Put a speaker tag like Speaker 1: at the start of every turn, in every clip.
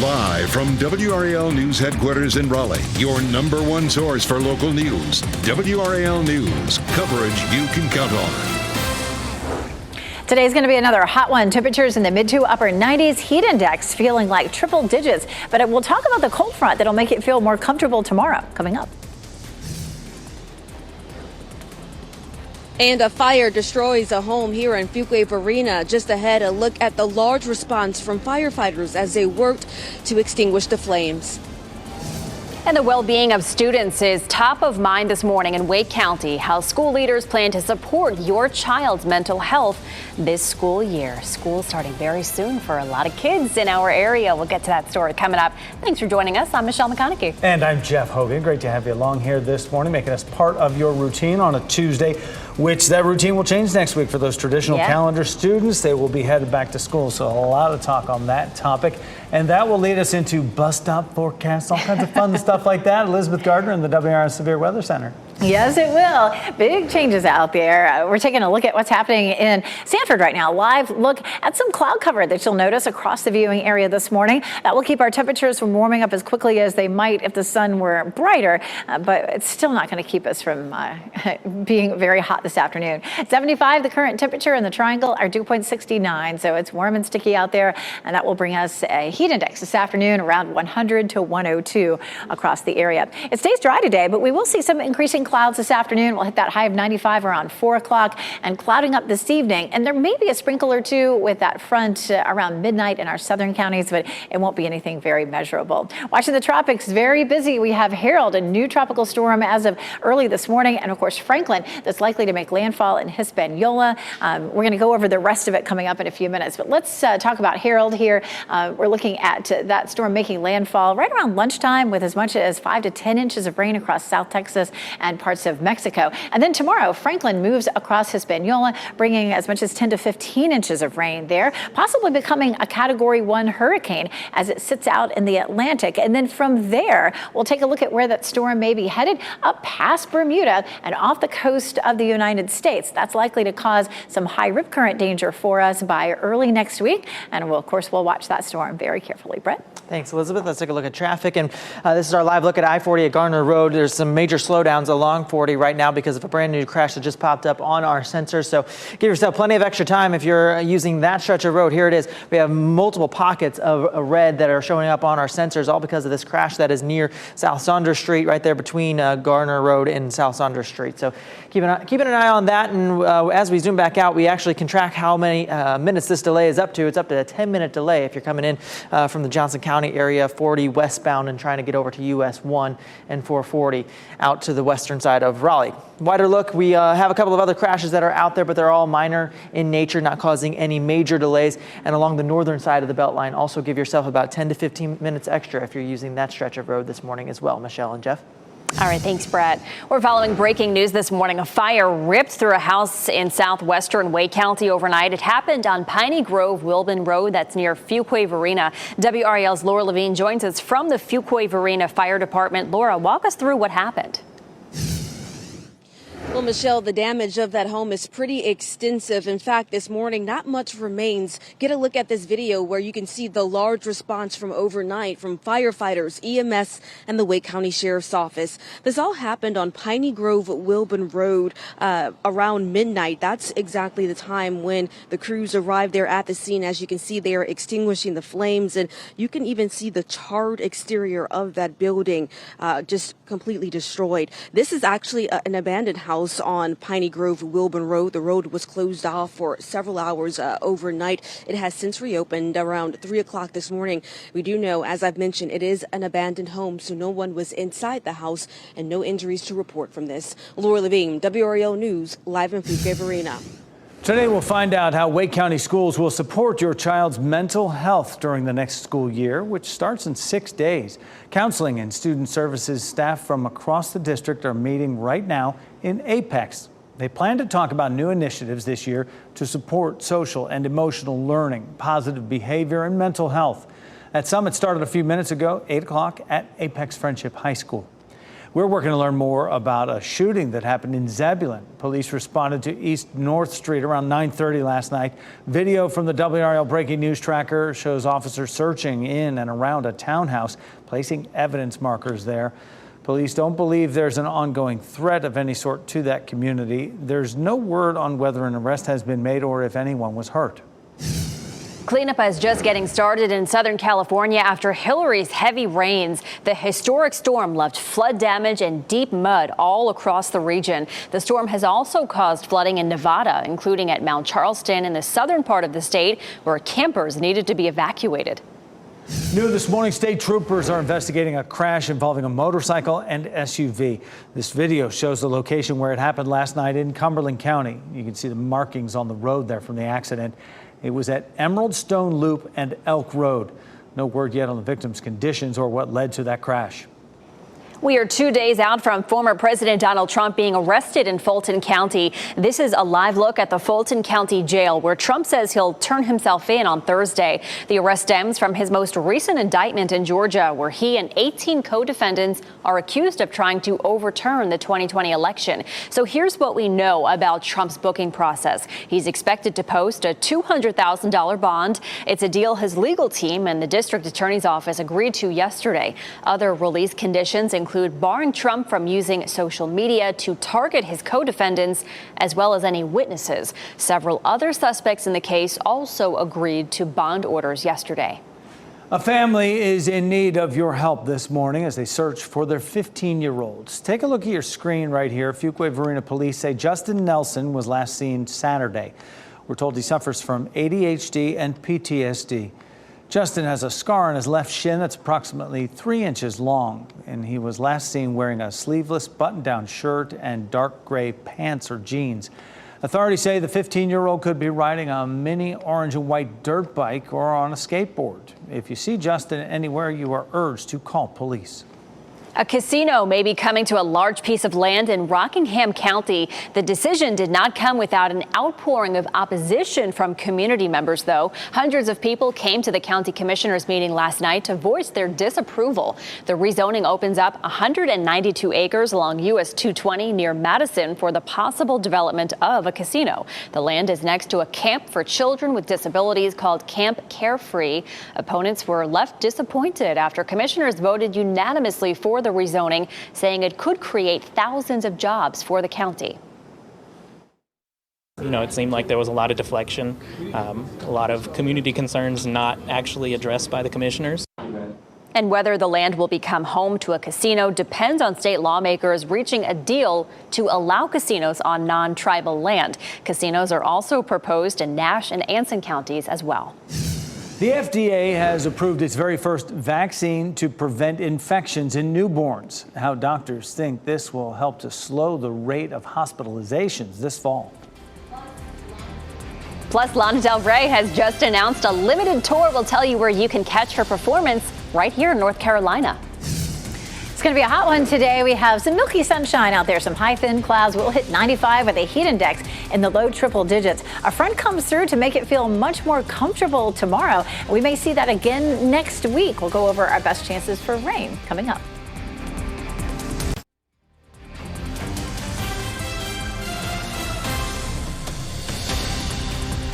Speaker 1: Live from WRAL News Headquarters in Raleigh, your #1 source for local news. WRAL News, coverage you can count on.
Speaker 2: Today's going to be another hot one. Temperatures in the mid to upper 90s. Heat index feeling like triple digits. But we'll talk about the cold front that'll make it feel more comfortable tomorrow. Coming up.
Speaker 3: And a fire destroys a home here in Fuquay-Varina. Just ahead, a look at the large response from firefighters as they worked to extinguish the flames.
Speaker 4: And the well-being of students is top of mind this morning in Wake County. How school leaders plan to support your child's mental health this school year. School starting very soon for a lot of kids in our area. We'll get to that story coming up. Thanks for joining us. I'm Michelle McConaughey.
Speaker 5: And I'm Jeff Hogan. Great to have you along here this morning, making us part of your routine on a Tuesday, which that routine will change next week for those traditional calendar students. They will be headed back to school. So a lot of talk on that topic. And that will lead us into bus stop forecasts, all kinds of fun stuff like that. Elizabeth Gardner in the WRAL Severe Weather Center.
Speaker 2: Yes, it will. Big changes out there. We're taking a look at what's happening in Sanford right now. Live look at some cloud cover that you'll notice across the viewing area this morning. That will keep our temperatures from warming up as quickly as they might if the sun were brighter, but it's still not going to keep us from being very hot this afternoon. 75, the current temperature in the triangle, our dew point 69, so it's warm and sticky out there, and that will bring us a heat index this afternoon around 100 to 102 across the area. It stays dry today, but we will see some increasing clouds this afternoon. We'll hit that high of 95 around 4 o'clock and clouding up this evening. And there may be a sprinkle or two with that front around midnight in our southern counties, but it won't be anything very measurable. Watching the tropics, very busy. We have Harold, a new tropical storm as of early this morning. And of course, Franklin, that's likely to make landfall in Hispaniola. We're going to go over the rest of it coming up in a few minutes. But let's talk about Harold here. We're looking at that storm making landfall right around lunchtime with as much as 5 to 10 inches of rain across South Texas and parts of Mexico. And then tomorrow, Franklin moves across Hispaniola, bringing as much as 10 to 15 inches of rain there, possibly becoming a Category 1 hurricane as it sits out in the Atlantic. And then from there, we'll take a look at where that storm may be headed up past Bermuda and off the coast of the United States. That's likely to cause some high rip current danger for us by early next week. And we'll, of course, we'll watch that storm very carefully. Brett?
Speaker 6: Thanks, Elizabeth. Let's take a look at traffic. And this is our live look at I-40 at Garner Road. There's some major slowdowns along 40 right now because of a brand new crash that just popped up on our sensors. So give yourself plenty of extra time if you're using that stretch of road. Here it is. We have multiple pockets of red that are showing up on our sensors, all because of this crash that is near South Saunders Street, right there between Garner Road and South Saunders Street. So keeping an eye on that. And as we zoom back out, we actually can track how many minutes this delay is up to. It's up to a 10-minute delay if you're coming in from the Johnson County area, 40 westbound and trying to get over to US 1 and 440 out to the western side of Raleigh. Wider look, we have a couple of other crashes that are out there, but they're all minor in nature, not causing any major delays. And along the northern side of the Beltline, also give yourself about 10 to 15 minutes extra if you're using that stretch of road this morning as well. Michelle and Jeff.
Speaker 4: All right, thanks, Brett. We're following breaking news this morning. A fire ripped through a house in southwestern Wake County overnight. It happened on Piney Grove, Wilburn Road. That's near Fuquay-Varina. WRAL's Laura Levine joins us from the Fuquay-Varina Fire Department. Laura, walk us through what happened.
Speaker 3: Well, Michelle, the damage of that home is pretty extensive. In fact, this morning, not much remains. Get a look at this video where you can see the large response from overnight from firefighters, EMS, and the Wake County Sheriff's Office. This all happened on Piney Grove, Wilburn Road around midnight. That's exactly the time when the crews arrived there at the scene. As you can see, they are extinguishing the flames, and you can even see the charred exterior of that building just completely destroyed. This is actually an abandoned house on Piney Grove, Wilburn Road. The road was closed off for several hours overnight. It has since reopened around 3 o'clock this morning. We do know, as I've mentioned, it is an abandoned home, so no one was inside the house and no injuries to report from this. Laura Levine, WRAL News, live in Fuquay-Varina.
Speaker 5: Today we'll find out how Wake County schools will support your child's mental health during the next school year, which starts in 6 days. Counseling and student services staff from across the district are meeting right now in Apex. They plan to talk about new initiatives this year to support social and emotional learning, positive behavior, and mental health. That summit started a few minutes ago, 8 o'clock at Apex Friendship High School. We're working to learn more about a shooting that happened in Zebulon. Police responded to East North Street around 9:30 last night. Video from the WRAL breaking news tracker shows officers searching in and around a townhouse, placing evidence markers there. Police don't believe there's an ongoing threat of any sort to that community. There's no word on whether an arrest has been made or if anyone was hurt.
Speaker 4: Cleanup is just getting started in Southern California after Hillary's heavy rains. The historic storm left flood damage and deep mud all across the region. The storm has also caused flooding in Nevada, including at Mount Charleston in the southern part of the state, where campers needed to be evacuated.
Speaker 5: New this morning, state troopers are investigating a crash involving a motorcycle and SUV. This video shows the location where it happened last night in Cumberland County. You can see the markings on the road there from the accident. It was at Emerald Stone Loop and Elk Road. No word yet on the victim's conditions or what led to that crash.
Speaker 4: We are 2 days out from former President Donald Trump being arrested in Fulton County. This is a live look at the Fulton County Jail, where Trump says he'll turn himself in on Thursday. The arrest stems from his most recent indictment in Georgia, where he and 18 co-defendants are accused of trying to overturn the 2020 election. So here's what we know about Trump's booking process. He's expected to post a $200,000 bond. It's a deal his legal team and the district attorney's office agreed to yesterday. Other release conditions include barring Trump from using social media to target his co-defendants, as well as any witnesses. Several other suspects in the case also agreed to bond orders yesterday.
Speaker 5: A family is in need of your help this morning as they search for their 15-year-olds. Take a look at your screen right here. Fuquay-Varina police say Justin Nelson was last seen Saturday. We're told he suffers from ADHD and PTSD. Justin has a scar on his left shin that's approximately 3 inches long, and he was last seen wearing a sleeveless button-down shirt and dark gray pants or jeans. Authorities say the 15-year-old could be riding a mini orange and white dirt bike or on a skateboard. If you see Justin anywhere, you are urged to call police.
Speaker 4: A casino may be coming to a large piece of land in Rockingham County. The decision did not come without an outpouring of opposition from community members, though. Hundreds of people came to the county commissioners meeting last night to voice their disapproval. The rezoning opens up 192 acres along US 220 near Madison for the possible development of a casino. The land is next to a camp for children with disabilities called Camp Carefree. Opponents were left disappointed after commissioners voted unanimously for the rezoning, saying it could create thousands of jobs for the county.
Speaker 7: You know, it seemed like there was a lot of deflection, a lot of community concerns not actually addressed by the commissioners.
Speaker 4: And whether the land will become home to a casino depends on state lawmakers reaching a deal to allow casinos on non-tribal land. Casinos are also proposed in Nash and Anson counties as well.
Speaker 5: The FDA has approved its very first vaccine to prevent infections in newborns. How doctors think this will help to slow the rate of hospitalizations this fall.
Speaker 4: Plus, Lana Del Rey has just announced a limited tour. We'll tell you where you can catch her performance right here in North Carolina.
Speaker 2: It's going to be a hot one today. We have some milky sunshine out there, some high thin clouds. We'll hit 95 with a heat index in the low triple digits. A front comes through to make it feel much more comfortable tomorrow. We may see that again next week. We'll go over our best chances for rain coming up.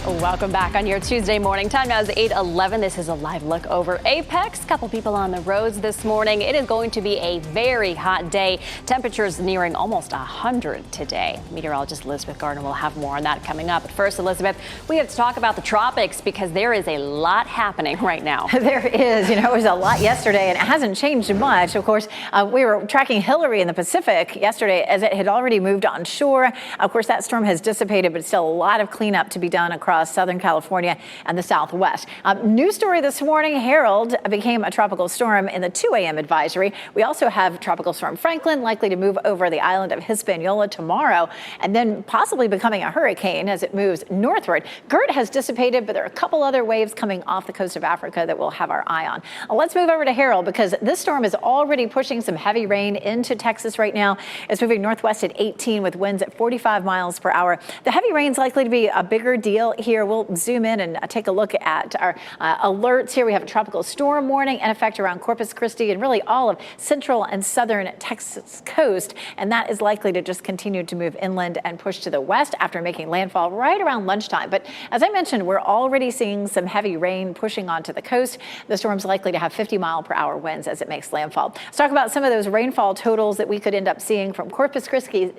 Speaker 4: Welcome back on your Tuesday morning. Time now is 8:11. This is a live look over Apex. Couple people on the roads this morning. It is going to be a very hot day. Temperatures nearing almost 100 today. Meteorologist Elizabeth Gardner will have more on that coming up. But first, Elizabeth, we have to talk about the tropics because there is a lot happening right now.
Speaker 2: There is. You know, it was a lot yesterday and it hasn't changed much. Of course, we were tracking Hillary in the Pacific yesterday as it had already moved on shore. Of course, that storm has dissipated, but still a lot of cleanup to be done across Southern California and the Southwest. News story this morning, Harold became a tropical storm in the 2 a.m. advisory. We also have Tropical Storm Franklin likely to move over the island of Hispaniola tomorrow and then possibly becoming a hurricane as it moves northward. Gert has dissipated, but there are a couple other waves coming off the coast of Africa that we'll have our eye on. Let's move over to Harold because this storm is already pushing some heavy rain into Texas right now. It's moving northwest at 18 with winds at 45 miles per hour. The heavy rain is likely to be a bigger deal here here. We'll zoom in and take a look at our alerts here. We have a tropical storm warning in effect around Corpus Christi and really all of central and southern Texas coast. And that is likely to just continue to move inland and push to the west after making landfall right around lunchtime. But as I mentioned, we're already seeing some heavy rain pushing onto the coast. The storm's likely to have 50-mile-per-hour winds as it makes landfall. Let's talk about some of those rainfall totals that we could end up seeing from Corpus Christi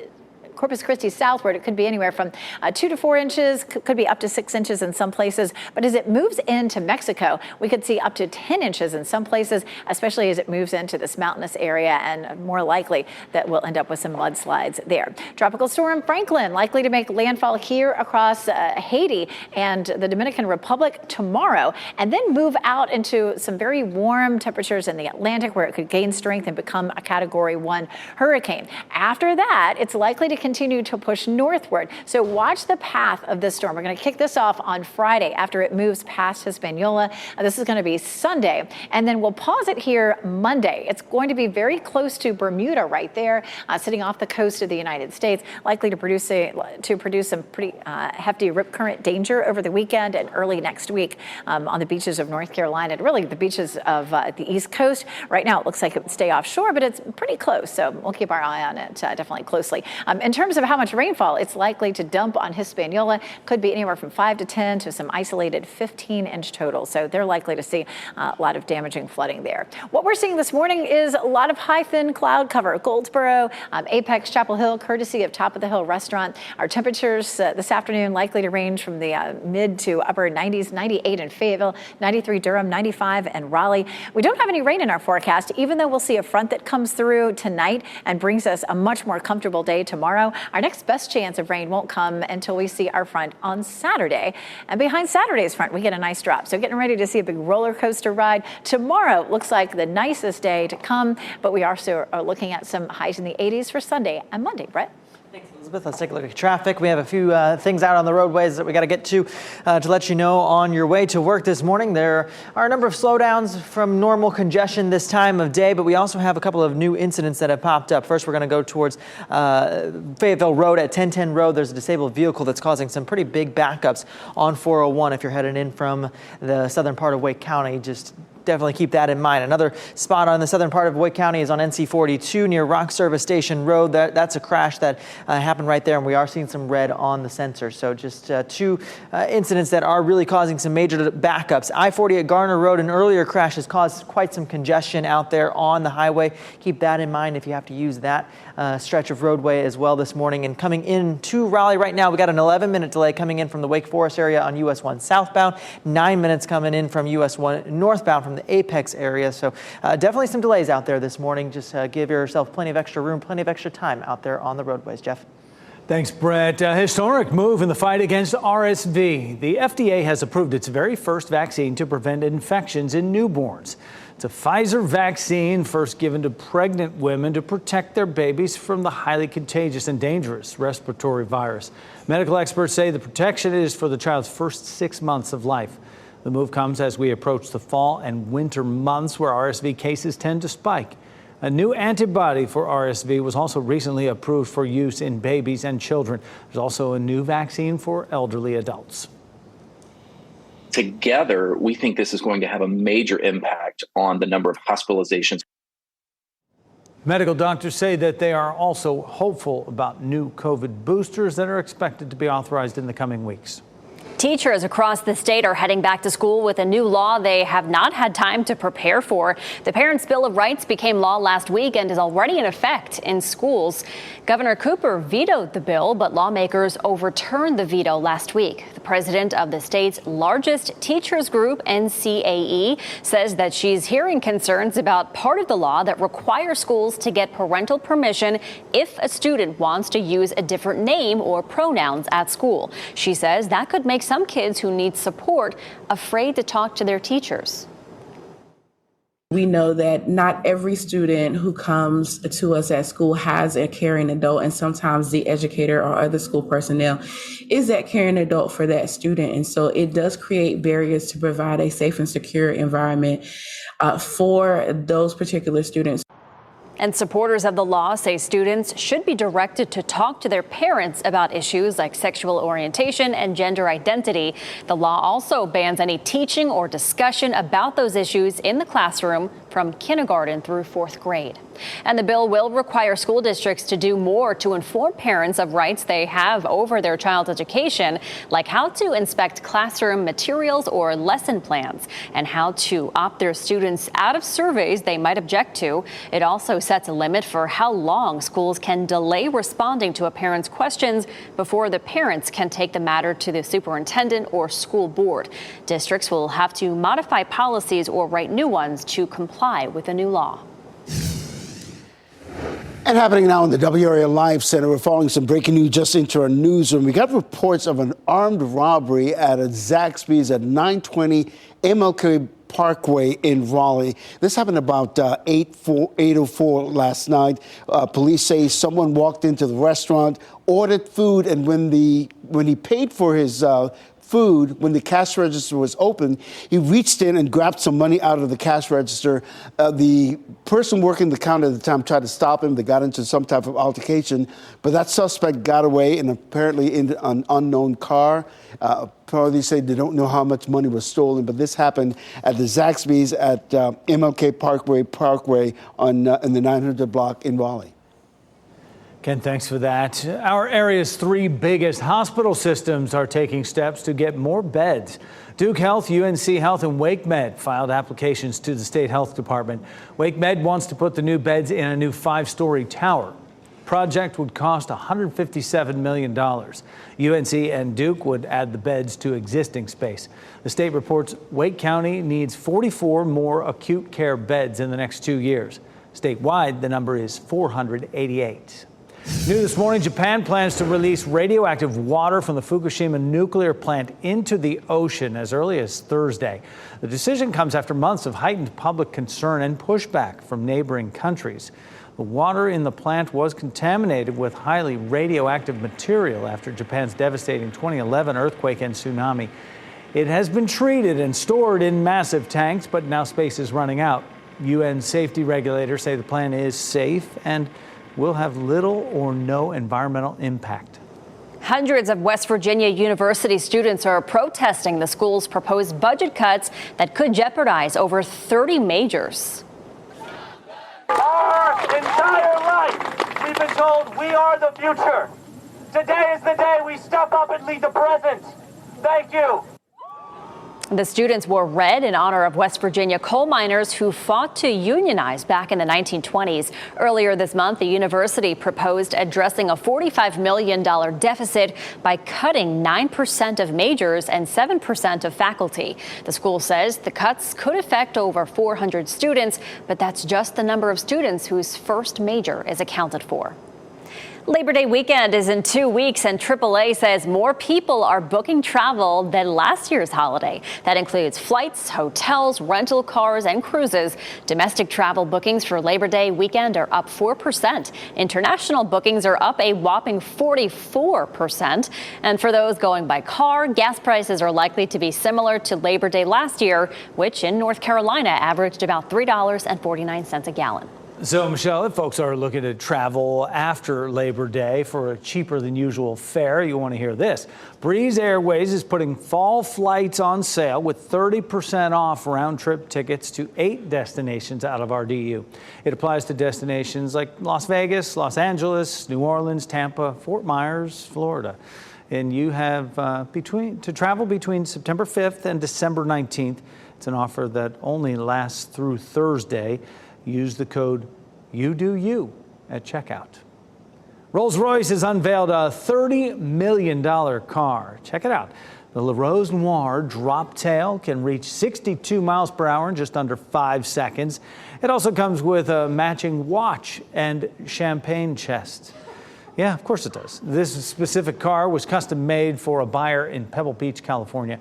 Speaker 2: southward. It could be anywhere from 2 to 4 inches, could be up to 6 inches in some places. But as it moves into Mexico, we could see up to 10 inches in some places, especially as it moves into this mountainous area, and more likely that we'll end up with some mudslides there. Tropical storm Franklin likely to make landfall here across Haiti and the Dominican Republic tomorrow, and then move out into some very warm temperatures in the Atlantic where it could gain strength and become a Category 1 hurricane. After that, it's likely to continue to push northward. So watch the path of this storm. We're going to kick this off on Friday after it moves past Hispaniola. This is going to be Sunday, and then we'll pause it here Monday. It's going to be very close to Bermuda right there, sitting off the coast of the United States, likely to produce some pretty hefty rip current danger over the weekend and early next week on the beaches of North Carolina and really the beaches of the East Coast. Right now, it looks like it would stay offshore, but it's pretty close, so we'll keep our eye on it definitely closely. In terms of how much rainfall, it's likely to dump on Hispaniola. Could be anywhere from 5 to 10 to some isolated 15-inch total. So they're likely to see a lot of damaging flooding there. What we're seeing this morning is a lot of high thin cloud cover. Goldsboro, Apex, Chapel Hill, courtesy of Top of the Hill restaurant. Our temperatures this afternoon likely to range from the mid to upper 90s, 98 in Fayetteville, 93 Durham, 95 in Raleigh. We don't have any rain in our forecast, even though we'll see a front that comes through tonight and brings us a much more comfortable day tomorrow. Our next best chance of rain won't come until we see our front on Saturday. And behind Saturday's front, we get a nice drop. So getting ready to see a big roller coaster ride. Tomorrow looks like the nicest day to come, but we also are looking at some highs in the 80s for Sunday and Monday. Brett?
Speaker 6: Thanks, Elizabeth. Let's take a look at traffic. We have a few things out on the roadways that we got to get to let you know on your way to work this morning. There are a number of slowdowns from normal congestion this time of day, but we also have a couple of new incidents that have popped up. First, we're going to go towards Fayetteville Road at 1010 Road. There's a disabled vehicle that's causing some pretty big backups on 401 if you're headed in from the southern part of Wake County. Just definitely keep that in mind. Another spot on the southern part of Wake County is on NC 42 near Rock Service Station Road. That's a crash that happened right there, and we are seeing some red on the sensor. So just two incidents that are really causing some major backups. I-40 at Garner Road, an earlier crash has caused quite some congestion out there on the highway. Keep that in mind if you have to use that stretch of roadway as well this morning. And coming into Raleigh right now, we got an 11-minute delay coming in from the Wake Forest area on US 1 southbound, 9 minutes coming in from US 1 northbound from the Apex area. So definitely some delays out there this morning. Just give yourself plenty of extra room, plenty of extra time out there on the roadways. Jeff?
Speaker 5: Thanks, Brett. A historic move in the fight against RSV. The FDA has approved its very first vaccine to prevent infections in newborns. It's a Pfizer vaccine first given to pregnant women to protect their babies from the highly contagious and dangerous respiratory virus. Medical experts say the protection is for the child's first 6 months of life. The move comes as we approach the fall and winter months where RSV cases tend to spike. A new antibody for RSV was also recently approved for use in babies and children. There's also a new vaccine for elderly adults.
Speaker 8: Together, we think this is going to have a major impact on the number of hospitalizations.
Speaker 5: Medical doctors say that they are also hopeful about new COVID boosters that are expected to be authorized in the coming weeks.
Speaker 4: Teachers across the state are heading back to school with a new law they have not had time to prepare for. The Parents' Bill of Rights became law last week and is already in effect in schools. Governor Cooper vetoed the bill, but lawmakers overturned the veto last week. The president of the state's largest teachers group, NCAE, says that she's hearing concerns about part of the law that requires schools to get parental permission if a student wants to use a different name or pronouns at school. She says that could make some kids who need support afraid to talk to their teachers.
Speaker 9: We know that not every student who comes to us at school has a caring adult, and sometimes the educator or other school personnel is that caring adult for that student. And so it does create barriers to provide a safe and secure environment for those particular students.
Speaker 4: And supporters of the law say students should be directed to talk to their parents about issues like sexual orientation and gender identity. The law also bans any teaching or discussion about those issues in the classroom from kindergarten through 4th grade. And the bill will require school districts to do more to inform parents of rights they have over their child's education, like how to inspect classroom materials or lesson plans, and how to opt their students out of surveys they might object to. It also sets a limit for how long schools can delay responding to a parent's questions before the parents can take the matter to the superintendent or school board. Districts will have to modify policies or write new ones to comply with the new law.
Speaker 10: And happening now in the WRAL Live Center, we're following some breaking news just into our newsroom. We got reports of an armed robbery at a Zaxby's at 920 MLK Parkway in Raleigh. This happened about 8:04 last night. Police say someone walked into the restaurant, ordered food, and when he paid for his food, when the cash register was open, he reached in and grabbed some money out of the cash register. The person working the counter at the time tried to stop him. They got into some type of altercation, but that suspect got away and apparently in an unknown car. Authorities say they don't know how much money was stolen, but this happened at the Zaxby's at MLK Parkway in the 900 block in Raleigh.
Speaker 5: Ken, thanks for that. Our area's 3 biggest hospital systems are taking steps to get more beds. Duke Health, UNC Health, and WakeMed filed applications to the state health department. WakeMed wants to put the new beds in a new 5-story tower. Project would cost $157 million. UNC and Duke would add the beds to existing space. The state reports Wake County needs 44 more acute care beds in the next 2 years. Statewide, the number is 488. New this morning, Japan plans to release radioactive water from the Fukushima nuclear plant into the ocean as early as Thursday. The decision comes after months of heightened public concern and pushback from neighboring countries. The water in the plant was contaminated with highly radioactive material after Japan's devastating 2011 earthquake and tsunami. It has been treated and stored in massive tanks, but now space is running out. UN safety regulators say the plant is safe and will have little or no environmental impact.
Speaker 4: Hundreds of West Virginia University students are protesting the school's proposed budget cuts that could jeopardize over 30 majors.
Speaker 11: Our entire life, we've been told we are the future. Today is the day we step up and lead the present. Thank you.
Speaker 4: The students wore red in honor of West Virginia coal miners who fought to unionize back in the 1920s. Earlier this month, the university proposed addressing a $45 million deficit by cutting 9% of majors and 7% of faculty. The school says the cuts could affect over 400 students, but that's just the number of students whose first major is accounted for. Labor Day weekend is in 2 weeks, and AAA says more people are booking travel than last year's holiday. That includes flights, hotels, rental cars, and cruises. Domestic travel bookings for Labor Day weekend are up 4%. International bookings are up a whopping 44%. And for those going by car, gas prices are likely to be similar to Labor Day last year, which in North Carolina averaged about $3.49 a gallon.
Speaker 5: So, Michelle, if folks are looking to travel after Labor Day for a cheaper than usual fare, you want to hear this. Breeze Airways is putting fall flights on sale with 30% off round-trip tickets to 8 destinations out of our DU. It applies to destinations like Las Vegas, Los Angeles, New Orleans, Tampa, Fort Myers, Florida. And you have to travel between September 5th and December 19th. It's an offer that only lasts through Thursday. Use the code UDOYOU at checkout. Rolls-Royce has unveiled a $30 million car. Check it out. The Le Rose Noir drop tail can reach 62 miles per hour in just under 5 seconds. It also comes with a matching watch and champagne chest. Yeah, of course it does. This specific car was custom made for a buyer in Pebble Beach, California.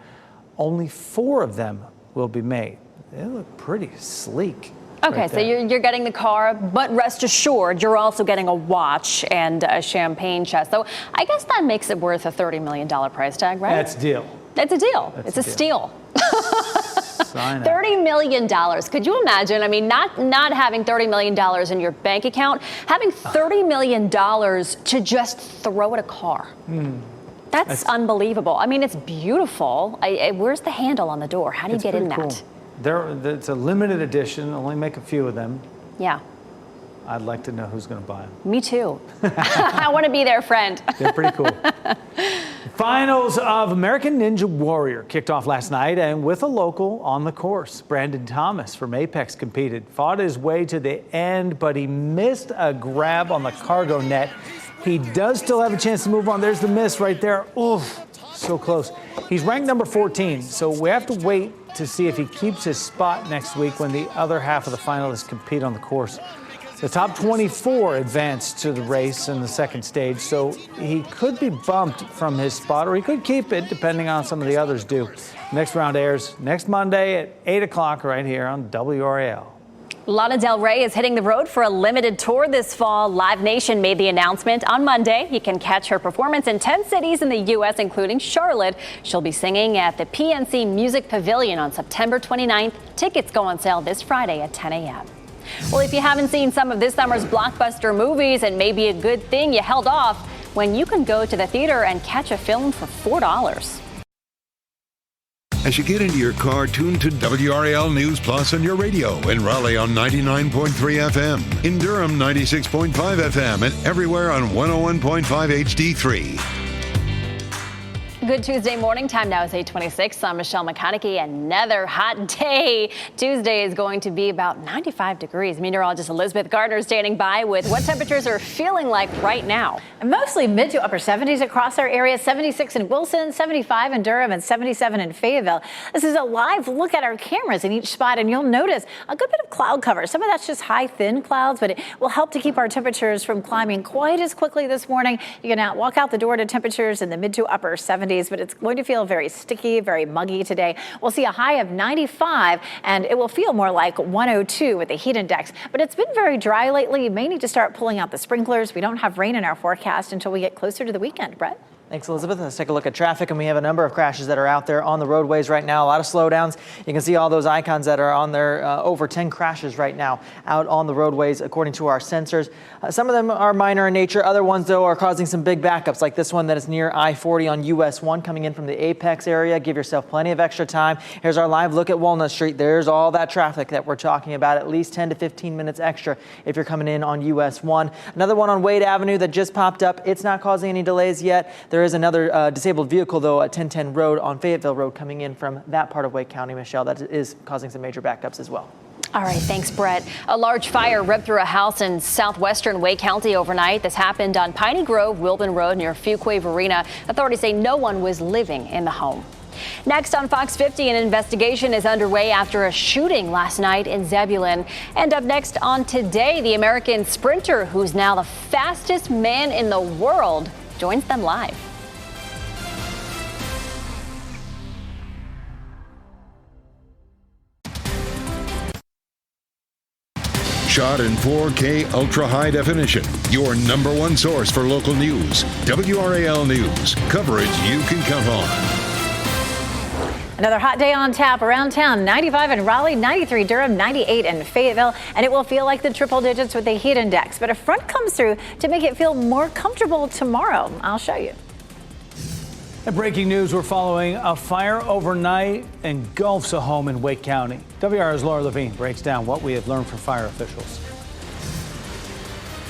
Speaker 5: Only 4 of them will be made. They look pretty sleek.
Speaker 4: Okay,
Speaker 5: right
Speaker 4: so you're getting the car, but rest assured, you're also getting a watch and a champagne chest. So I guess that makes it worth a $30 million price tag, right?
Speaker 5: That's a deal.
Speaker 4: It's a deal. It's a steal.
Speaker 5: Yes, I know.
Speaker 4: $30 million. Could you imagine? I mean, not having $30 million in your bank account, having $30 million to just throw at a car. That's unbelievable. I mean, it's beautiful. Where's the handle on the door? How do you get in that?
Speaker 5: It's a limited edition. Only make a few of them.
Speaker 4: Yeah.
Speaker 5: I'd like to know who's going to buy them.
Speaker 4: Me too. I want to be their friend.
Speaker 5: They're pretty cool. Finals of American Ninja Warrior kicked off last night, and with a local on the course. Brandon Thomas from Apex competed, fought his way to the end, but he missed a grab on the cargo net. He does still have a chance to move on. There's the miss right there. Oof, so close. He's ranked number 14, so we have to wait to see if he keeps his spot next week when the other half of the finalists compete on the course. The top 24 advanced to the race in the second stage, so he could be bumped from his spot, or he could keep it, depending on some of the others do. Next round airs next Monday at 8 o'clock right here on WRAL.
Speaker 4: Lana Del Rey is hitting the road for a limited tour this fall. Live Nation made the announcement on Monday. You can catch her performance in 10 cities in the U.S., including Charlotte. She'll be singing at the PNC Music Pavilion on September 29th. Tickets go on sale this Friday at 10 a.m. Well, if you haven't seen some of this summer's blockbuster movies, it may be a good thing you held off when you can go to the theater and catch a film for $4.
Speaker 1: As you get into your car, tune to WRAL News Plus on your radio. In Raleigh on 99.3 FM. In Durham, 96.5 FM. And everywhere on 101.5 HD3.
Speaker 4: Good Tuesday morning. Time now is 8:26. I'm Michelle McConaughey. Another hot day. Tuesday is going to be about 95 degrees. Meteorologist Elizabeth Gardner standing by with what temperatures are feeling like right now.
Speaker 2: Mostly mid to upper 70s across our area. 76 in Wilson, 75 in Durham, and 77 in Fayetteville. This is a live look at our cameras in each spot, and you'll notice a good bit of cloud cover. Some of that's just high, thin clouds, but it will help to keep our temperatures from climbing quite as quickly this morning. You can walk out the door to temperatures in the mid to upper 70s. But it's going to feel very sticky, very muggy today. We'll see a high of 95, and it will feel more like 102 with the heat index. But it's been very dry lately. You may need to start pulling out the sprinklers. We don't have rain in our forecast until we get closer to the weekend. Brett?
Speaker 6: Thanks, Elizabeth. Let's take a look at traffic, and we have a number of crashes that are out there on the roadways right now. A lot of slowdowns. You can see all those icons that are on there. Over 10 crashes right now out on the roadways, according to our sensors. Some of them are minor in nature. Other ones, though, are causing some big backups, like this one that is near I-40 on US 1 coming in from the Apex area. Give yourself plenty of extra time. Here's our live look at Walnut Street. There's all that traffic that we're talking about, at least 10 to 15 minutes extra if you're coming in on US 1. Another one on Wade Avenue that just popped up. It's not causing any delays yet. There is another disabled vehicle, though, at 1010 Road on Fayetteville Road coming in from that part of Wake County, Michelle. That is causing some major backups as well.
Speaker 4: All right, thanks, Brett. A large fire ripped through a house in southwestern Wake County overnight. This happened on Piney Grove, Wilbin Road near Fuquay-Varina. Authorities say no one was living in the home. Next on Fox 50, an investigation is underway after a shooting last night in Zebulon. And up next on Today, the American sprinter, who's now the fastest man in the world, joins them live.
Speaker 1: Shot in 4K ultra high definition. Your number one source for local news. WRAL News. Coverage you can count on.
Speaker 2: Another hot day on tap around town. 95 in Raleigh, 93 Durham, 98 in Fayetteville. And it will feel like the triple digits with the heat index. But a front comes through to make it feel more comfortable tomorrow. I'll show you.
Speaker 5: And breaking news, we're following a fire overnight engulfs a home in Wake County. WR's Laura Levine breaks down what we have learned from fire officials.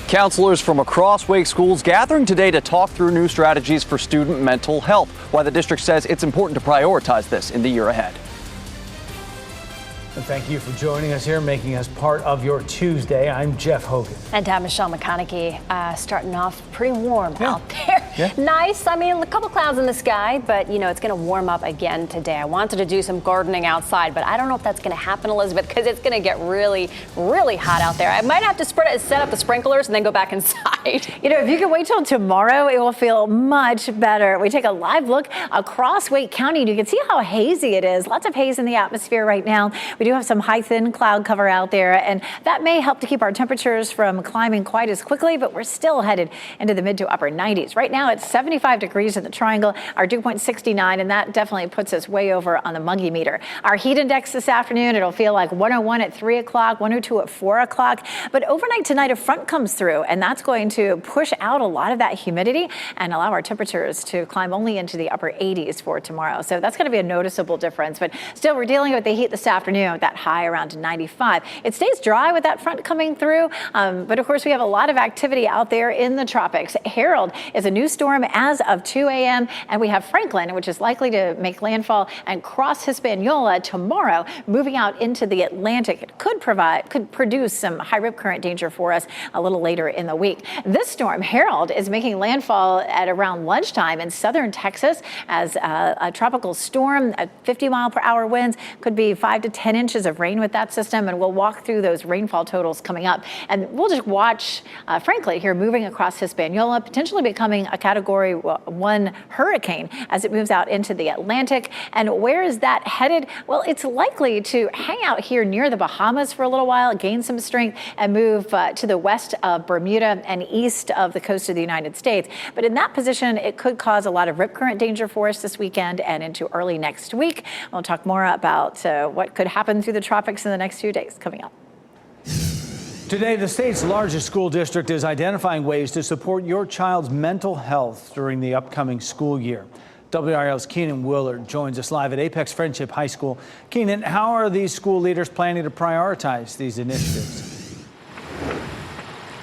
Speaker 12: Counselors from across Wake schools gathering today to talk through new strategies for student mental health, why the district says it's important to prioritize this in the year ahead.
Speaker 5: And thank you for joining us here, making us part of your Tuesday. I'm Jeff Hogan.
Speaker 4: And I'm Michelle McConaughey. Starting off pretty warm out there. Yeah. Nice. I mean, a couple clouds in the sky, but, you know, it's going to warm up again today. I wanted to do some gardening outside, but I don't know if that's going to happen, Elizabeth, because it's going to get really, really hot out there. I might have to set up the sprinklers and then go back inside.
Speaker 2: You know, if you can wait till tomorrow, it will feel much better. We take a live look across Wake County, and you can see how hazy it is. Lots of haze in the atmosphere right now. We do have some high, thin cloud cover out there, and that may help to keep our temperatures from climbing quite as quickly, but we're still headed into the mid to upper 90s. Right now, now it's 75 degrees in the triangle, our dew point 69, and that definitely puts us way over on the muggy meter. Our heat index this afternoon, it'll feel like 101 at 3 o'clock, 102 at 4 o'clock. But overnight tonight, a front comes through, and that's going to push out a lot of that humidity and allow our temperatures to climb only into the upper 80s for tomorrow. So that's going to be a noticeable difference. But still, we're dealing with the heat this afternoon with that high around 95. It stays dry with that front coming through. But of course, we have a lot of activity out there in the tropics. Harold is a new storm as of 2 a.m. And we have Franklin, which is likely to make landfall and cross Hispaniola tomorrow, moving out into the Atlantic. It could produce some high rip current danger for us a little later in the week. This storm, Harold, is making landfall at around lunchtime in southern Texas as a tropical storm. 50-mile-per-hour winds, could be 5 to 10 inches of rain with that system, and we'll walk through those rainfall totals coming up. And we'll just watch, frankly, here moving across Hispaniola, potentially becoming a Category 1 hurricane as it moves out into the Atlantic. And where is that headed? Well, it's likely to hang out here near the Bahamas for a little while, gain some strength, and move to the west of Bermuda and east of the coast of the United States. But in that position, it could cause a lot of rip current danger for us this weekend and into early next week. We'll talk more about what could happen through the tropics in the next few days coming up.
Speaker 5: Today, the state's largest school district is identifying ways to support your child's mental health during the upcoming school year. WRAL's Keenan Willard joins us live at Apex Friendship High School. Keenan, how are these school leaders planning to prioritize these initiatives?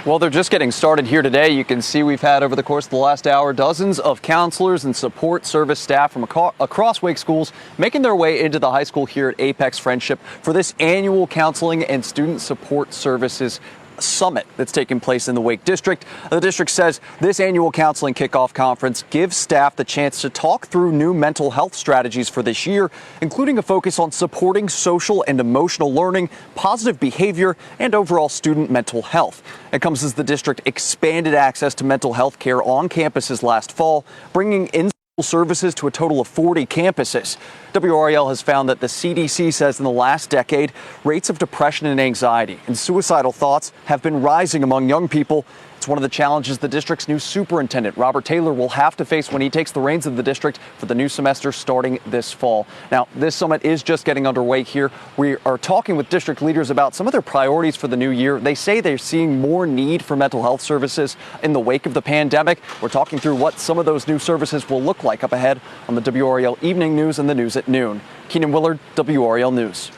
Speaker 12: Well, they're just getting started here today. You can see we've had over the course of the last hour dozens of counselors and support service staff from across Wake schools making their way into the high school here at Apex Friendship for this annual counseling and student support services summit that's taking place in the Wake District. The district says this annual counseling kickoff conference gives staff the chance to talk through new mental health strategies for this year, including a focus on supporting social and emotional learning, positive behavior, and overall student mental health. It comes as the district expanded access to mental health care on campuses last fall, bringing in services to a total of 40 campuses. WRAL has found that the CDC says in the last decade, rates of depression and anxiety and suicidal thoughts have been rising among young people. It's one of the challenges the district's new superintendent, Robert Taylor, will have to face when he takes the reins of the district for the new semester starting this fall. Now, this summit is just getting underway here. We are talking with district leaders about some of their priorities for the new year. They say they're seeing more need for mental health services in the wake of the pandemic. We're talking through what some of those new services will look like up ahead on the WRAL Evening News and the News at Noon. Keenan Willard, WRAL News.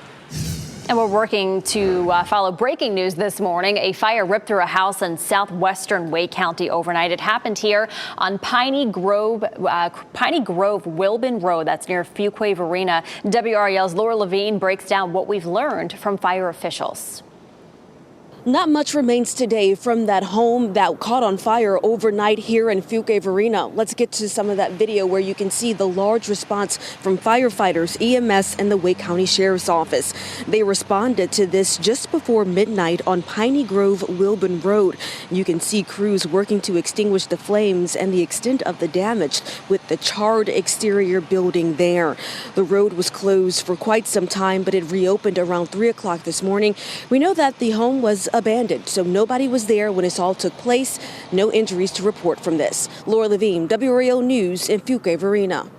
Speaker 4: And we're working to follow breaking news this morning. A fire ripped through a house in southwestern Wake County overnight. It happened here on Piney Grove, Wilbin Road. That's near Fuquay Arena. WRAL's Laura Levine breaks down what we've learned from fire officials.
Speaker 3: Not much remains today from that home that caught on fire overnight here in Fuquay Arena. Let's get to some of that video where you can see the large response from firefighters, EMS, and the Wake County Sheriff's Office. They responded to this just before midnight on Piney Grove, Wilbin Road. You can see crews working to extinguish the flames and the extent of the damage with the charred exterior building there. The road was closed for quite some time, but it reopened around 3 o'clock this morning. We know that the home was abandoned, so nobody was there when this all took place. No injuries to report from this. Laura Levine, WRAL News in Fuquay Arena.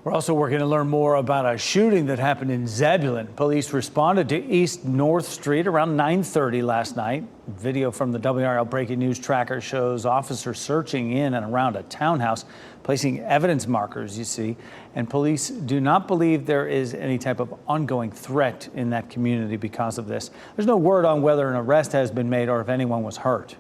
Speaker 5: We're also working to learn more about a shooting that happened in Zebulon. Police responded to East North Street around 9:30 last night. Video from the WRAL Breaking News Tracker shows officers searching in and around a townhouse, placing evidence markers, you see, and police do not believe there is any type of ongoing threat in that community because of this. There's no word on whether an arrest has been made or if anyone was hurt.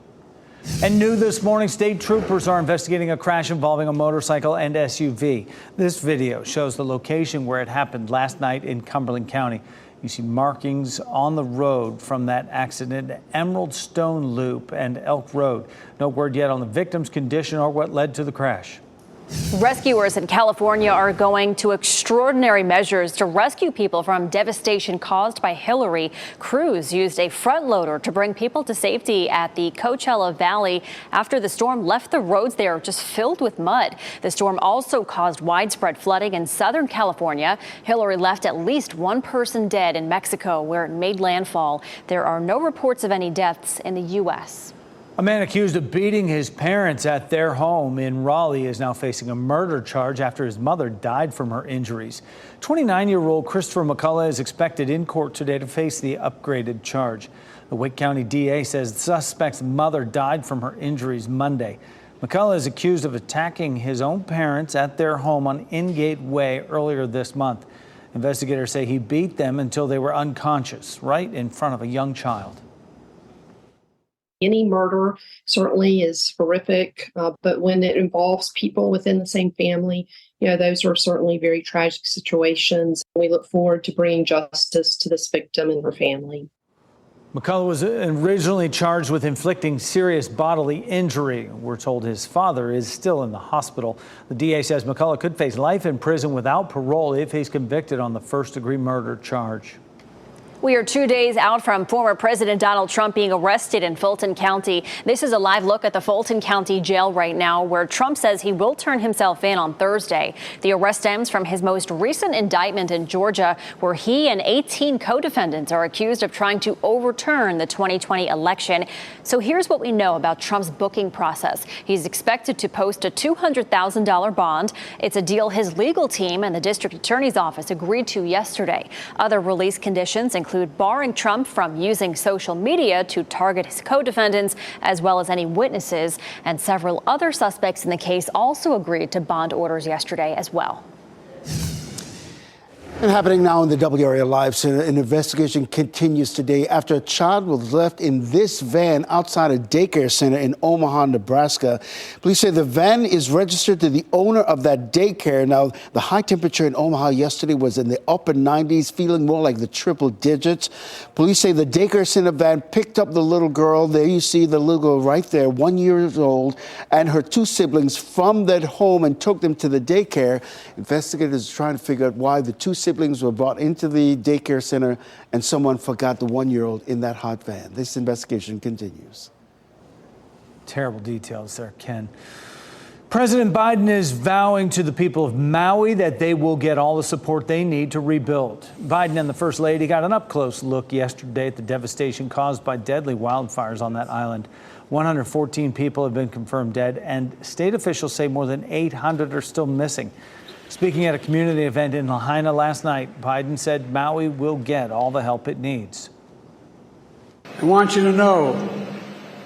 Speaker 5: And new this morning, state troopers are investigating a crash involving a motorcycle and SUV. This video shows the location where it happened last night in Cumberland County. You see markings on the road from that accident, Emerald Stone Loop and Elk Road. No word yet on the victim's condition or what led to the crash.
Speaker 4: Rescuers in California are going to extraordinary measures to rescue people from devastation caused by Hillary. Crews used a front loader to bring people to safety at the Coachella Valley after the storm left the roads there just filled with mud. The storm also caused widespread flooding in Southern California. Hillary left at least one person dead in Mexico, where it made landfall. There are no reports of any deaths in the U.S.
Speaker 5: A man accused of beating his parents at their home in Raleigh is now facing a murder charge after his mother died from her injuries. 29-year-old Christopher McCullough is expected in court today to face the upgraded charge. The Wake County DA says the suspect's mother died from her injuries Monday. McCullough is accused of attacking his own parents at their home on Ingate Way earlier this month. Investigators say he beat them until they were unconscious, right in front of a young child.
Speaker 13: Any murder certainly is horrific, but when it involves people within the same family, those are certainly very tragic situations. We look forward to bringing justice to this victim and her family.
Speaker 5: McCullough was originally charged with inflicting serious bodily injury. We're told his father is still in the hospital. The DA says McCullough could face life in prison without parole if he's convicted on the first-degree murder charge.
Speaker 4: We are 2 days out from former President Donald Trump being arrested in Fulton County. This is a live look at the Fulton County jail right now, where Trump says he will turn himself in on Thursday. The arrest stems from his most recent indictment in Georgia, where he and 18 co-defendants are accused of trying to overturn the 2020 election. So here's what we know about Trump's booking process. He's expected to post a $200,000 bond. It's a deal his legal team and the district attorney's office agreed to yesterday. Other release conditions include barring Trump from using social media to target his co-defendants, as well as any witnesses. And several other suspects in the case also agreed to bond orders yesterday as well.
Speaker 10: And happening now in the WRAL Live Center, an investigation continues today after a child was left in this van outside a daycare center in Omaha, Nebraska. Police say the van is registered to the owner of that daycare. Now, the high temperature in Omaha yesterday was in the upper 90s, feeling more like the triple digits. Police say the daycare center van picked up the little girl. There you see the little girl right there, 1 year old, and her two siblings from that home and took them to the daycare. Investigators are trying to figure out why the two siblings were brought into the daycare center and someone forgot the 1 year old in that hot van. This investigation continues.
Speaker 5: Terrible details there, Ken. President Biden is vowing to the people of Maui that they will get all the support they need to rebuild. Biden and the First Lady got an up-close look yesterday at the devastation caused by deadly wildfires on that island. 114 people have been confirmed dead, and state officials say more than 800 are still missing. Speaking at a community event in Lahaina last night, Biden said Maui will get all the help it needs.
Speaker 14: I want you to know,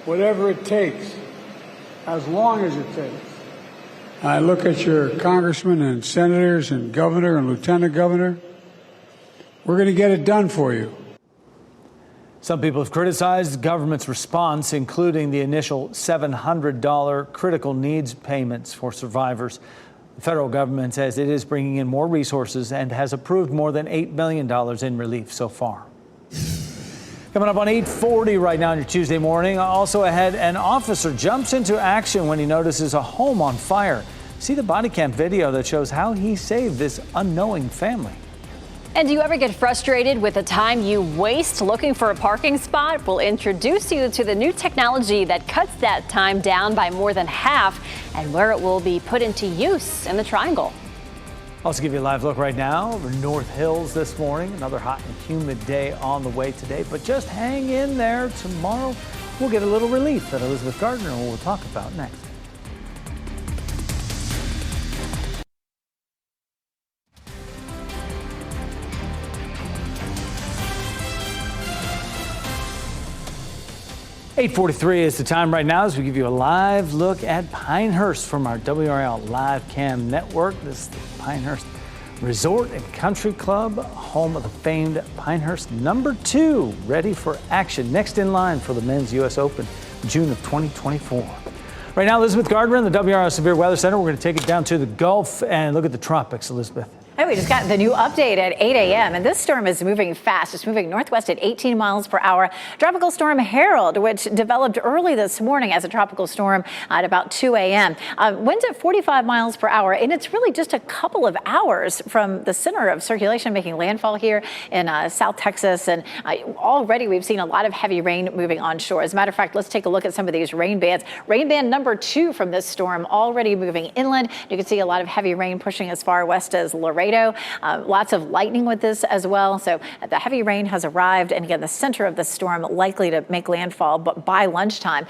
Speaker 14: whatever it takes, as long as it takes. I look at your congressmen and senators and governor and lieutenant governor. We're going to get it done for you.
Speaker 5: Some people have criticized the government's response, including the initial $700 critical needs payments for survivors. The federal government says it is bringing in more resources and has approved more than $8 million in relief so far. Coming up on 8:40 right now on your Tuesday morning. Also ahead, an officer jumps into action when he notices a home on fire. See the body cam video that shows how he saved this unknowing family.
Speaker 4: And do you ever get frustrated with the time you waste looking for a parking spot? We'll introduce you to the new technology that cuts that time down by more than half and where it will be put into use in the Triangle.
Speaker 5: Also give you a live look right now over North Hills this morning. Another hot and humid day on the way today, but just hang in there. Tomorrow we'll get a little relief that Elizabeth Gardner will talk about next. .43 is the time right now as we give you a live look at Pinehurst from our WRAL Live Cam network. This is the Pinehurst Resort and Country Club, home of the famed Pinehurst #2, ready for action. Next in line for the Men's U.S. Open, June of 2024. Right now, Elizabeth Gardner in the WRAL Severe Weather Center. We're going to take it down to the Gulf and look at the tropics, Elizabeth.
Speaker 2: Hey, we just got the new update at 8 a.m. and this storm is moving fast. It's moving northwest at 18 miles per hour. Tropical Storm Harold, which developed early this morning as a tropical storm at about 2 a.m. Winds at 45 miles per hour, and it's really just a couple of hours from the center of circulation making landfall here in South Texas. And already we've seen a lot of heavy rain moving onshore. As a matter of fact, let's take a look at some of these rain bands. Rain band number 2 from this storm already moving inland. You can see a lot of heavy rain pushing as far west as Laredo. Laredo. Lots of lightning with this as well. So the heavy rain has arrived. And again, the center of the storm likely to make landfall but by lunchtime.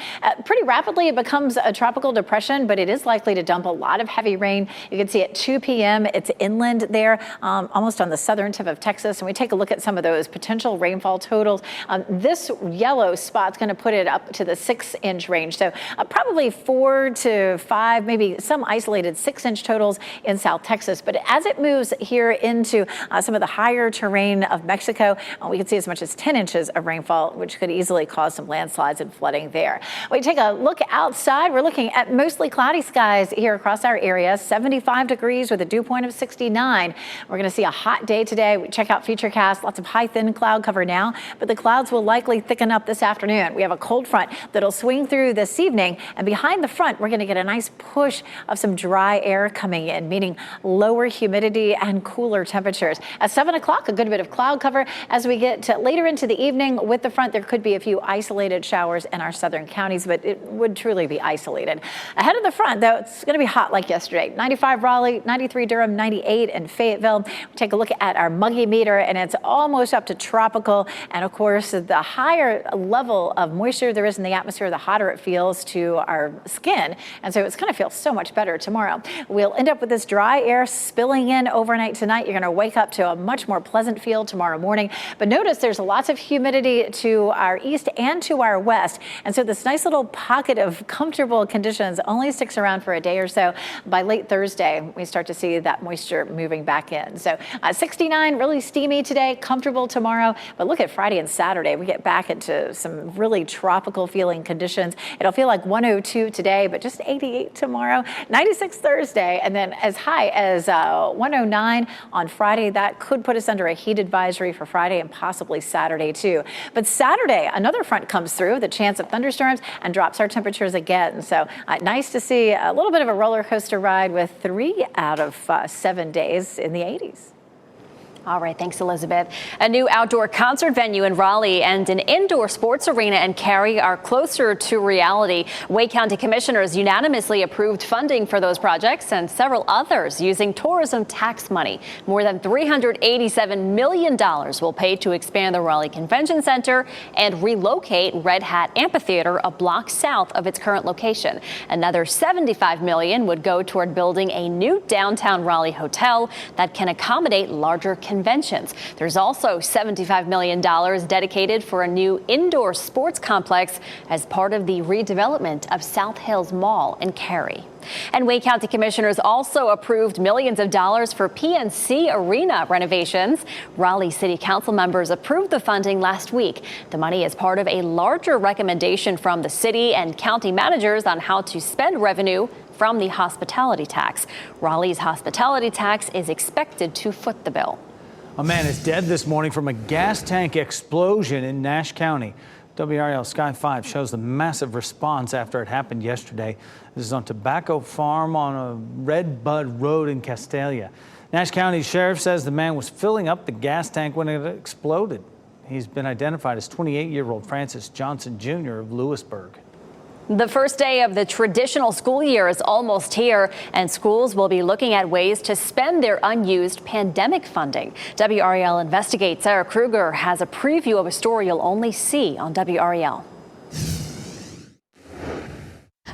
Speaker 2: Pretty rapidly, it becomes a tropical depression, but it is likely to dump a lot of heavy rain. You can see at 2 p.m. it's inland there, almost on the southern tip of Texas. And we take a look at some of those potential rainfall totals. This yellow spot's going to put it up to the 6-inch range. So probably 4 to 5, maybe some isolated 6-inch totals in South Texas. But as it moves here into some of the higher terrain of Mexico, we can see as much as 10 inches of rainfall, which could easily cause some landslides and flooding there. We take a look outside. We're looking at mostly cloudy skies here across our area, 75 degrees with a dew point of 69. We're going to see a hot day today. We check out Futurecast, lots of high thin cloud cover now, but the clouds will likely thicken up this afternoon. We have a cold front that'll swing through this evening, and behind the front, we're going to get a nice push of some dry air coming in, meaning lower humidity and cooler temperatures. At 7 o'clock, a good bit of cloud cover. As we get to later into the evening with the front, there could be a few isolated showers in our southern counties, but it would truly be isolated. Ahead of the front, though, it's going to be hot like yesterday. 95 Raleigh, 93 Durham, 98 in Fayetteville. We take a look at our muggy meter, and it's almost up to tropical. And of course, the higher level of moisture there is in the atmosphere, the hotter it feels to our skin. And so it's going to feel so much better tomorrow. We'll end up with this dry air spilling in overnight tonight. You're going to wake up to a much more pleasant feel tomorrow morning. But notice there's lots of humidity to our east and to our west. And so this nice little pocket of comfortable conditions only sticks around for a day or so. By late Thursday, we start to see that moisture moving back in. So 69, really steamy today, comfortable tomorrow. But look at Friday and Saturday. We get back into some really tropical feeling conditions. It'll feel like 102 today, but just 88 tomorrow, 96 Thursday, and then as high as 109 on Friday. That could put us under a heat advisory for Friday and possibly Saturday too. But Saturday, another front comes through, the chance of thunderstorms, and drops our temperatures again. So nice to see a little bit of a roller coaster ride with 3 out of 7 days in the 80s.
Speaker 4: All right, thanks, Elizabeth. A new outdoor concert venue in Raleigh and an indoor sports arena in Cary are closer to reality. Wake County commissioners unanimously approved funding for those projects and several others using tourism tax money. More than $387 million will pay to expand the Raleigh Convention Center and relocate Red Hat Amphitheater a block south of its current location. Another $75 million would go toward building a new downtown Raleigh hotel that can accommodate larger conventions. There's also $75 million dedicated for a new indoor sports complex as part of the redevelopment of South Hills Mall in Cary. And Wake County commissioners also approved millions of dollars for PNC Arena renovations. Raleigh City Council members approved the funding last week. The money is part of a larger recommendation from the city and county managers on how to spend revenue from the hospitality tax. Raleigh's hospitality tax is expected to foot the bill.
Speaker 5: A man is dead this morning from a gas tank explosion in Nash County. WRAL Sky 5 shows the massive response after it happened yesterday. This is on Tobacco Farm on a Red Bud Road in Castalia. Nash County Sheriff says the man was filling up the gas tank when it exploded. He's been identified as 28-year-old Francis Johnson Jr. of Lewisburg.
Speaker 4: The first day of the traditional school year is almost here, and schools will be looking at ways to spend their unused pandemic funding. WRAL Investigates Sarah Kruger has a preview of a story you'll only see on WRAL.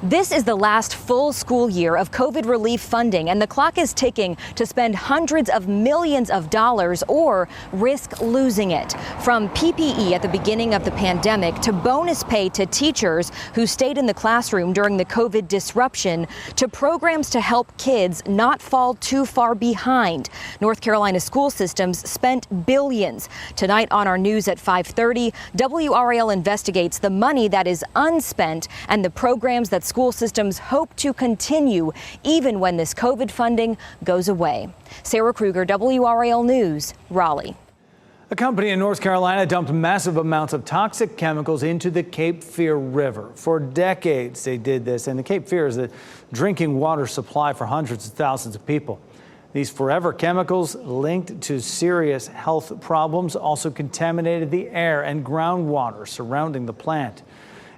Speaker 15: This is the last full school year of COVID relief funding, and the clock is ticking to spend hundreds of millions of dollars or risk losing it. From PPE at the beginning of the pandemic to bonus pay to teachers who stayed in the classroom during the COVID disruption to programs to help kids not fall too far behind. North Carolina school systems spent billions. Tonight on our news at 5:30, WRAL investigates the money that is unspent and the programs that school systems hope to continue even when this COVID funding goes away. Sarah Kruger, WRAL News, Raleigh.
Speaker 5: A company in North Carolina dumped massive amounts of toxic chemicals into the Cape Fear River. For decades they did this, and the Cape Fear is the drinking water supply for hundreds of thousands of people. These forever chemicals linked to serious health problems also contaminated the air and groundwater surrounding the plant.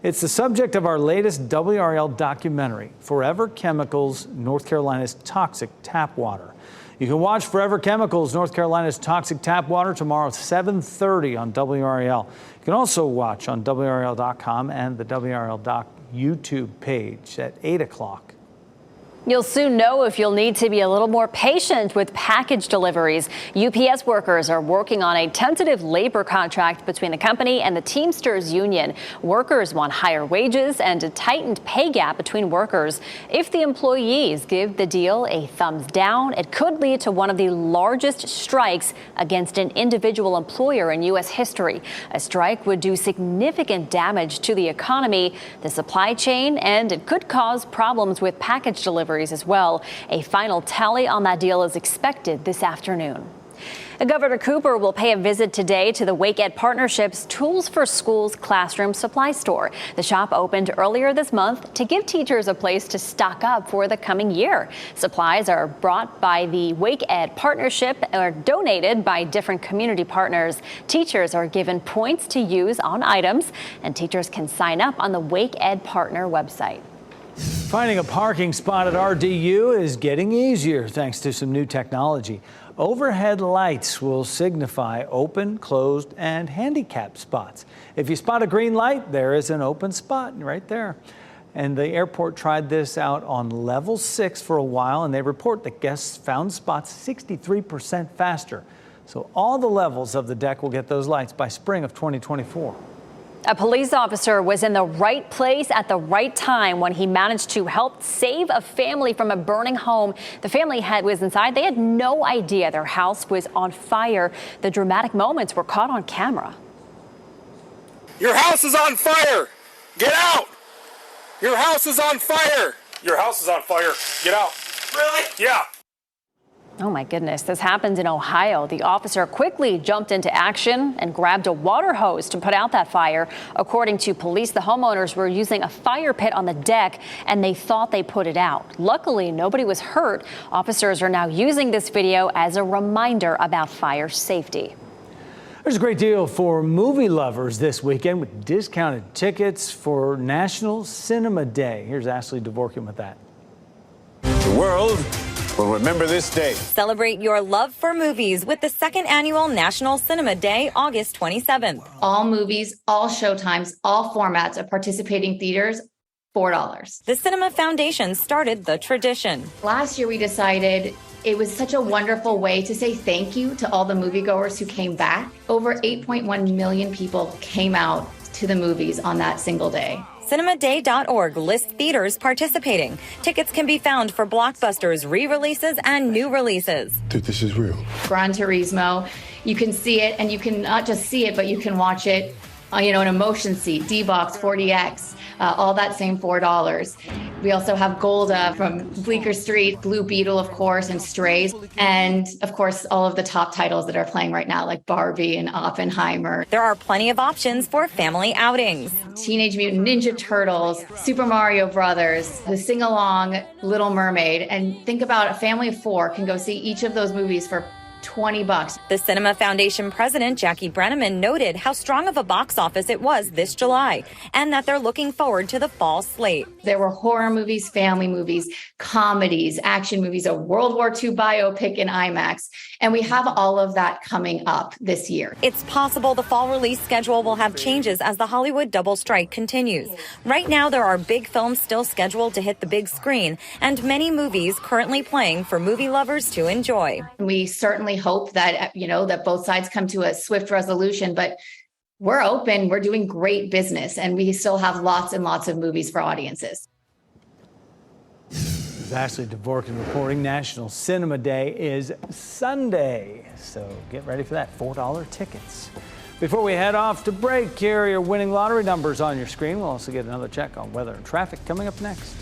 Speaker 5: It's the subject of our latest WRAL documentary, Forever Chemicals, North Carolina's Toxic Tap Water. You can watch Forever Chemicals, North Carolina's toxic tap water, tomorrow at 7:30 on WRAL. You can also watch on WRAL.com and the WRAL Doc YouTube page at 8 o'clock.
Speaker 4: You'll soon know if you'll need to be a little more patient with package deliveries. UPS workers are working on a tentative labor contract between the company and the Teamsters Union. Workers want higher wages and a tightened pay gap between workers. If the employees give the deal a thumbs down, it could lead to one of the largest strikes against an individual employer in U.S. history. A strike would do significant damage to the economy, the supply chain, and it could cause problems with package deliveries as well. A final tally on that deal is expected this afternoon. Governor Cooper will pay a visit today to the Wake Ed Partnership's Tools for Schools classroom supply store. The shop opened earlier this month to give teachers a place to stock up for the coming year. Supplies are brought by the Wake Ed Partnership or donated by different community partners. Teachers are given points to use on items, and teachers can sign up on the Wake Ed Partner website.
Speaker 5: Finding a parking spot at RDU is getting easier thanks to some new technology. Overhead lights will signify open, closed, and handicapped spots. If you spot a green light, there is an open spot right there. And the airport tried this out on level 6 for a while, and they report that guests found spots 63% faster. So all the levels of the deck will get those lights by spring of 2024.
Speaker 4: A police officer was in the right place at the right time when he managed to help save a family from a burning home. The family was inside. They had no idea their house was on fire. The dramatic moments were caught on camera.
Speaker 16: Your house is on fire. Get out. Your house is on fire. Your house is on fire. Get out. Really? Yeah.
Speaker 4: Oh my goodness, this happened in Ohio. The officer quickly jumped into action and grabbed a water hose to put out that fire. According to police, the homeowners were using a fire pit on the deck and they thought they put it out. Luckily, nobody was hurt. Officers are now using this video as a reminder about fire safety.
Speaker 5: There's a great deal for movie lovers this weekend with discounted tickets for National Cinema Day. Here's Ashley Dvorkin with that.
Speaker 17: The world will remember this day.
Speaker 18: Celebrate your love for movies with the second annual National Cinema Day, August 27th.
Speaker 19: All movies, all showtimes, all formats of participating theaters, $4.
Speaker 18: The Cinema Foundation started the tradition.
Speaker 19: Last year we decided it was such a wonderful way to say thank you to all the moviegoers who came back. Over 8.1 million people came out to the movies on that single day.
Speaker 18: CinemaDay.org lists theaters participating. Tickets can be found for blockbusters, re-releases, and new releases.
Speaker 17: Dude, this is real.
Speaker 19: Gran Turismo, you can see it, and you can not just see it, but you can watch it, in a motion seat, D-Box, 4DX, all that same $4. We also have Golda from Bleecker Street, Blue Beetle, of course, and Strays. And, of course, all of the top titles that are playing right now, like Barbie and Oppenheimer.
Speaker 18: There are plenty of options for family outings.
Speaker 19: Teenage Mutant Ninja Turtles, Super Mario Brothers, the sing-along Little Mermaid. And think about a family of 4 can go see each of those movies for $20.
Speaker 18: The Cinema Foundation president, Jackie Brenneman, noted how strong of a box office it was this July and that they're looking forward to the fall slate.
Speaker 19: There were horror movies, family movies, comedies, action movies, a World War II biopic in IMAX, and we have all of that coming up this year.
Speaker 18: It's possible the fall release schedule will have changes as the Hollywood double strike continues. Right now, there are big films still scheduled to hit the big screen and many movies currently playing for movie lovers to enjoy.
Speaker 19: We certainly hope that, that both sides come to a swift resolution, but we're open, we're doing great business, and we still have lots and lots of movies for audiences.
Speaker 5: This is Ashley Dvorkin reporting. National Cinema Day is Sunday, so get ready for that. $4 tickets. Before we head off to break, here are your winning lottery numbers on your screen. We'll also get another check on weather and traffic coming up next.